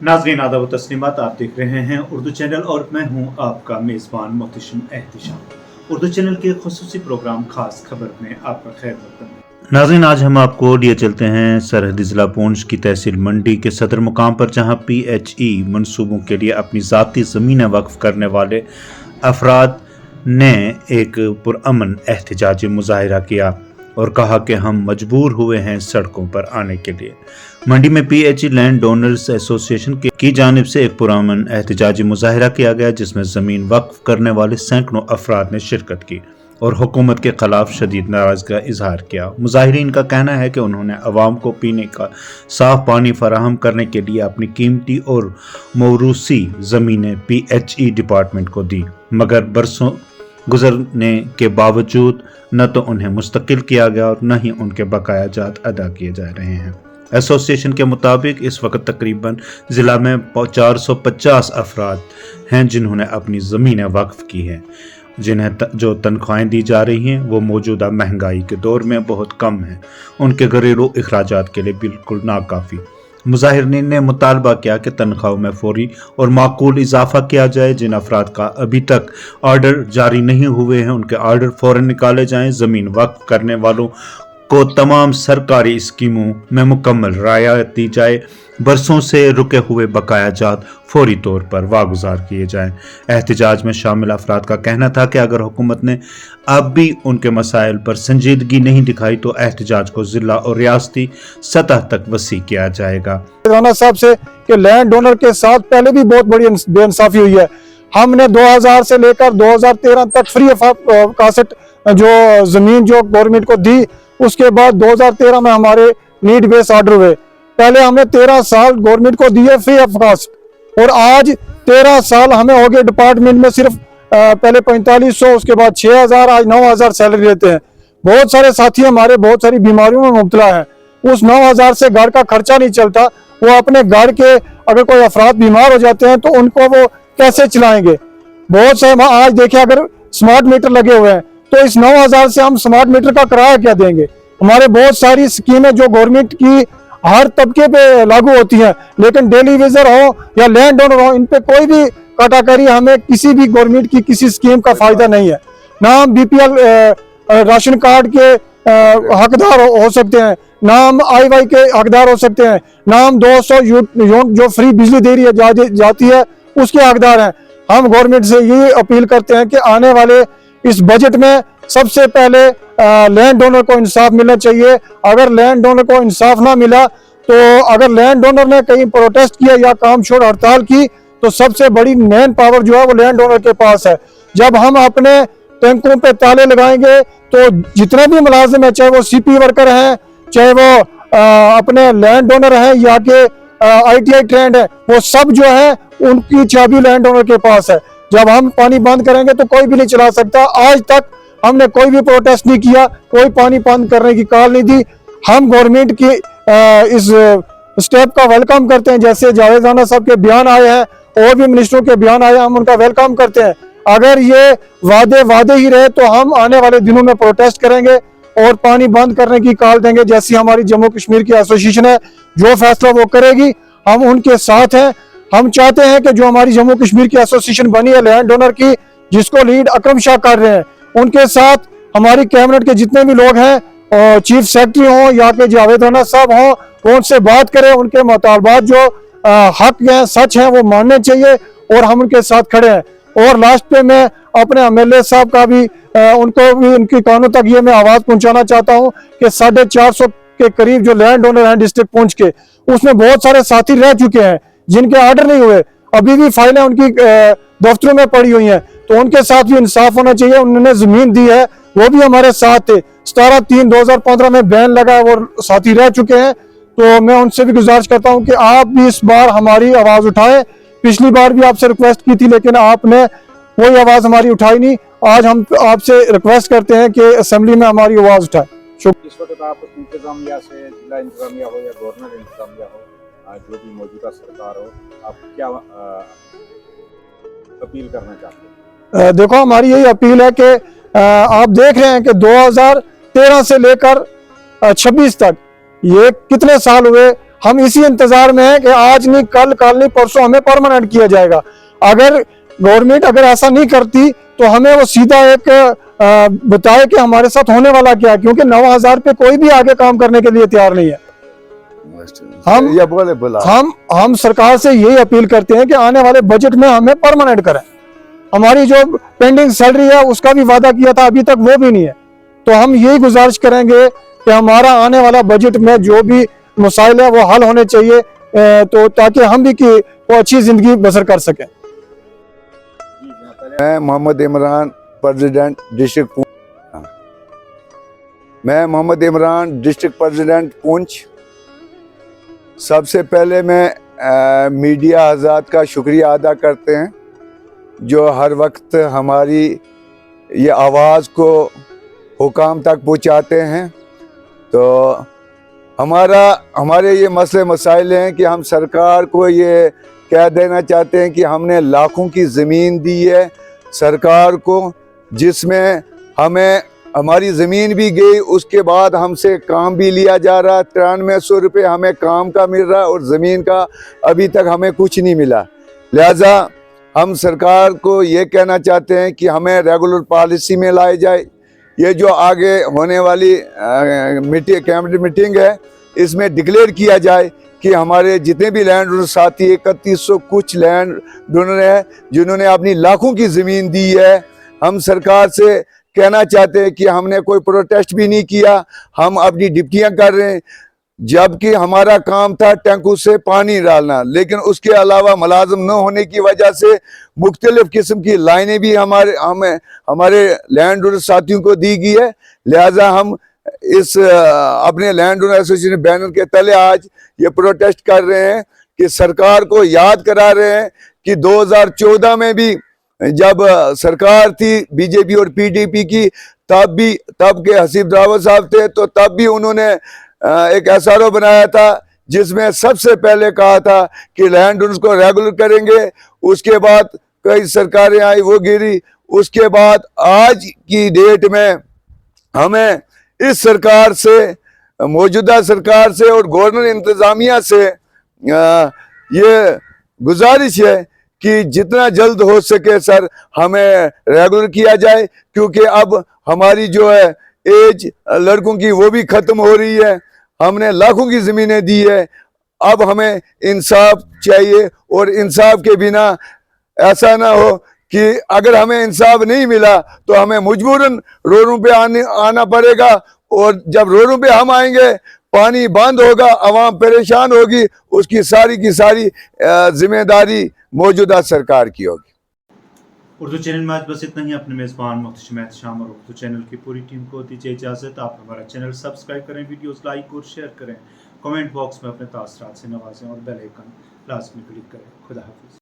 नाज़रीन आदाब व तस्लीमात, आप देख रहे हैं उर्दू चैनल और मैं हूं आपका मेज़बान मोहतशम एहतिशाम। उर्दू चैनल के खुसूसी प्रोग्राम खास खबर में आपका खैर मकदम है। नाज़रीन, आज हम आपको लिए चलते हैं सरहदी ज़िला पूंछ की तहसील मंडी के सदर मुकाम पर, जहां PHE मनसूबों के लिए अपनी ज़ाती ज़मीनें वक्फ करने वाले अफराद ने एक पुरअमन एहतजाजी मुजाहिरा किया और कहा कि हम मजबूर हुए हैं सड़कों पर आने के लिए। मंडी में PHE लैंड डोनर्स एसोसिएशन की जानिब से एक पुरअमन एहतजाजी मुजाहिरा किया गया, जिसमें ज़मीन वक्फ करने वाले सैकड़ों अफराद ने शिरकत की और हुकूमत के खिलाफ शदीद नाराज़गी का इजहार किया। मुजाहिरीन का कहना है कि उन्होंने अवाम को पीने का साफ पानी फराहम करने के लिए अपनी कीमती और मौरूसी ज़मीनें PHE डिपार्टमेंट को दी, मगर बरसों गुजरने के बावजूद न तो उन्हें मुस्तकिल किया गया और न ही उनके बकाया जात अदा किए जा रहे हैं। एसोसिएशन के मुताबिक इस वक्त तकरीबन ज़िला में 450 अफराद हैं जिन्होंने अपनी ज़मीनें वक्फ की हैं, जिन्हें जो तनख्वाहें दी जा रही हैं वो मौजूदा महंगाई के दौर में बहुत कम हैं, उनके घरेलू अखराजात के लिए बिल्कुल नाकाफ़ी। मुजाहिरीन ने मुतालबा किया कि तनख्वाहों में फौरी और माकूल इजाफा किया जाए। जिन अफराद का अभी तक आर्डर जारी नहीं हुए हैं उनके आर्डर फौरन निकाले जाएं। ज़मीन वक्फ करने वालों को तमाम सरकारी स्कीमों में मुकम्मल रियायत दी जाए। बरसों से रुके हुए बकाया जात फौरी तौर पर वागुजार किए जाएं। एहतजाज में शामिल अफराद का कहना था कि अगर हुकूमत ने अब भी उनके मसाइल पर संजीदगी नहीं दिखाई तो एहतजाज को जिला और रियासती सतह तक वसी किया जाएगा। राना साहब से कि लैंड डोनर के साथ पहले भी बहुत बड़ी बेइंसाफी हुई है। हमने 2000 से लेकर 2013 तक फ्री कास्ट जो जमीन जो गवर्नमेंट को दी, उसके बाद 2013 में हमारे नीड बेस ऑर्डर हुए। पहले हमने 13 साल गवर्नमेंट को दिए फ्री ऑफ कास्ट और आज 13 साल हमें हो गए डिपार्टमेंट में सिर्फ पहले 4500, उसके बाद 6000, आज 9000 सैलरी लेते हैं। बहुत सारे साथी हमारे बहुत सारी बीमारियों में मुब्तला हैं। उस 9000 से घर का खर्चा नहीं चलता। वो अपने घर के अगर कोई अफराद बीमार हो जाते हैं तो उनको वो कैसे चलाएंगे। बहुत से आज देखिए अगर स्मार्ट मीटर लगे हुए हैं तो इस 9000 से हम स्मार्ट मीटर का किराया क्या देंगे। हमारे बहुत सारी स्कीमें जो गवर्नमेंट की हर तबके पे लागू होती हैं, लेकिन डेली वेजर हो या लैंड डोनर हो, इन पे कोई भी काटाकारी हमें किसी भी गवर्नमेंट की किसी स्कीम का फायदा नहीं है। ना हम BPL राशन कार्ड के हकदार हो सकते हैं, ना हम IY के हकदार हो सकते हैं, ना हम 200 यूनिट जो फ्री बिजली दे रही है जाती है उसके हकदार हैं। हम गवर्नमेंट से ये अपील करते हैं कि आने वाले इस बजट में सबसे पहले लैंड डोनर को इंसाफ मिलना चाहिए। अगर लैंड डोनर को इंसाफ ना मिला तो अगर लैंड डोनर ने कहीं प्रोटेस्ट किया या काम छोड़ हड़ताल की तो सबसे बड़ी मेन पावर जो है वो लैंड डोनर के पास है। जब हम अपने टैंकों पे ताले लगाएंगे तो जितने भी मुलाजिम है, चाहे वो CP वर्कर हैं, चाहे वो अपने लैंड डोनर हैं या के ITI ट्रेंड है, वो सब जो है उनकी चाबी लैंड डोनर के पास है। जब हम पानी बंद करेंगे तो कोई भी नहीं चला सकता। आज तक हमने कोई भी प्रोटेस्ट नहीं किया, कोई पानी बंद करने की कॉल नहीं दी। हम गवर्नमेंट की इस स्टेप का वेलकम करते हैं। जैसे जावेद राना साहब के बयान आए हैं और भी मिनिस्टरों के बयान आए हैं, हम उनका वेलकम करते हैं। अगर ये वादे ही रहे तो हम आने वाले दिनों में प्रोटेस्ट करेंगे और पानी बंद करने की कॉल देंगे। जैसी हमारी जम्मू कश्मीर की एसोसिएशन है, जो फैसला वो करेगी हम उनके साथ हैं। हम चाहते हैं कि जो हमारी जम्मू कश्मीर की एसोसिएशन बनी है लैंड डोनर की, जिसको लीड अकरम शाह कर रहे हैं, उनके साथ हमारी कैबिनेट के जितने भी लोग हैं और चीफ सेक्रेटरी हों या के जावेद राना साहब हों, वो उनसे बात करें। उनके मुतालबात जो हक हैं, सच हैं, वो मानने चाहिए और हम उनके साथ खड़े हैं। और लास्ट पे मैं अपने MLA साहब का भी उनको भी उनकी कानों तक ये मैं आवाज़ पहुंचाना चाहता हूँ कि 450 के करीब जो लैंड डोनर हैं डिस्ट्रिक्ट पुंछ के, उसमें बहुत सारे साथी रह चुके हैं जिनके आर्डर नहीं हुए, अभी भी फाइलें उनकी दफ्तरों में पड़ी हुई हैं, तो उनके साथ भी इंसाफ होना चाहिए। उन्होंने जमीन दी है, वो भी हमारे साथ थे। 17/3/2015 में बैन लगा है, वो साथी रह चुके हैं। तो मैं उनसे भी गुजारिश करता हूं कि आप भी इस बार हमारी आवाज उठाएं। पिछली बार भी आपसे रिक्वेस्ट की थी लेकिन आपने कोई आवाज हमारी उठाई नहीं। आज हम आपसे रिक्वेस्ट करते हैं कि असेंबली में हमारी आवाज उठाएं। इस वक्त आप इंतजामिया से, जिला इंतजामिया हो या गवर्नर इंतजामिया हो, जो भी मौजूदा सरकार हो, आप क्या अपील करना चाहते हैं? देखो, हमारी यही अपील है कि आप देख रहे हैं कि 2013 से लेकर 26 तक ये कितने साल हुए, हम इसी इंतजार में है कि आज नहीं कल नहीं परसों हमें परमानेंट किया जाएगा। अगर गवर्नमेंट अगर ऐसा नहीं करती तो हमें वो सीधा एक बताए कि हमारे साथ होने वाला क्या है, क्योंकि 9,000 पे कोई भी आगे काम करने के लिए तैयार नहीं है। हम सरकार से यही अपील करते हैं कि आने वाले बजट में हमें परमानेंट करें। हमारी जो पेंडिंग सैलरी है उसका भी वादा किया था, अभी तक वो भी नहीं है। तो हम यही गुजारिश करेंगे कि हमारा आने वाला बजट में जो भी मसाइल है वो हल होने चाहिए, तो ताकि हम भी वो अच्छी जिंदगी बसर कर सकें। मैं Mohammad Imran president district president Poonch. सबसे पहले मैं मीडिया हज़रात का शुक्रिया अदा करते हैं जो हर वक्त हमारी ये आवाज़ को हुकाम तक पहुंचाते हैं। तो हमारे ये मसले मसाइल हैं कि हम सरकार को ये कह देना चाहते हैं कि हमने लाखों की ज़मीन दी है सरकार को, जिसमें हमें हमारी ज़मीन भी गई, उसके बाद हमसे काम भी लिया जा रहा है। 9300 रुपये हमें काम का मिल रहा है और ज़मीन का अभी तक हमें कुछ नहीं मिला। लिहाजा हम सरकार को ये कहना चाहते हैं कि हमें रेगुलर पॉलिसी में लाए जाए। ये जो आगे होने वाली कैबिनेट मीटिंग है, इसमें डिक्लेयर किया जाए कि हमारे जितने भी लैंड ओनर साथी 3100 कुछ लैंड ओनर हैं जिन्होंने अपनी लाखों की ज़मीन दी है, हम सरकार से कहना चाहते हैं कि हमने कोई प्रोटेस्ट भी नहीं किया, हम अपनी ड्यूटियां कर रहे हैं। जबकि हमारा काम था टैंकों से पानी डालना, लेकिन उसके अलावा मुलाजिम न होने की वजह से मुख्तलिफ किस्म की लाइनें भी हमारे लैंड ओनर साथियों को दी गई है। लिहाजा हम इस अपने लैंड ओनर एसोसिएशन बैनर के तले आज ये प्रोटेस्ट कर रहे हैं कि सरकार को याद करा रहे हैं कि 2014 में भी जब सरकार थी बीजेपी और पीडीपी की, तब के हसीब रावत साहब थे, तो तब भी उन्होंने एक एसआरओ बनाया था जिसमें सबसे पहले कहा था कि लैंड ओनर्स को रेगुलर करेंगे। उसके बाद कई सरकारें आई, वो गिरी। उसके बाद आज की डेट में हमें इस सरकार से, मौजूदा सरकार से और गवर्नर इंतजामिया से ये गुजारिश है कि जितना जल्द हो सके सर हमें रेगुलर किया जाए, क्योंकि अब हमारी जो है एज लड़कों की वो भी ख़त्म हो रही है। हमने लाखों की ज़मीनें दी है, अब हमें इंसाफ चाहिए। और इंसाफ के बिना ऐसा ना हो कि अगर हमें इंसाफ नहीं मिला तो हमें मजबूरन रोडों पे आना पड़ेगा, और जब रोडों पे हम आएंगे पानी बंद होगा, आवाम परेशान होगी, उसकी सारी की सारी जिम्मेदारी मौजूदा सरकार की होगी। उर्दू चैनल में आज बस इतना ही। अपने मेज़बान मोहतशिम एहतिशाम और उर्दू चैनल की पूरी टीम को दीजिए इजाज़त। आप हमारा चैनल सब्सक्राइब करें, वीडियोस लाइक और शेयर करें, कमेंट बॉक्स में अपने तासरात से नवाजें और बेल आइकन लाजमी क्लिक करें। खुदा हाफिज़।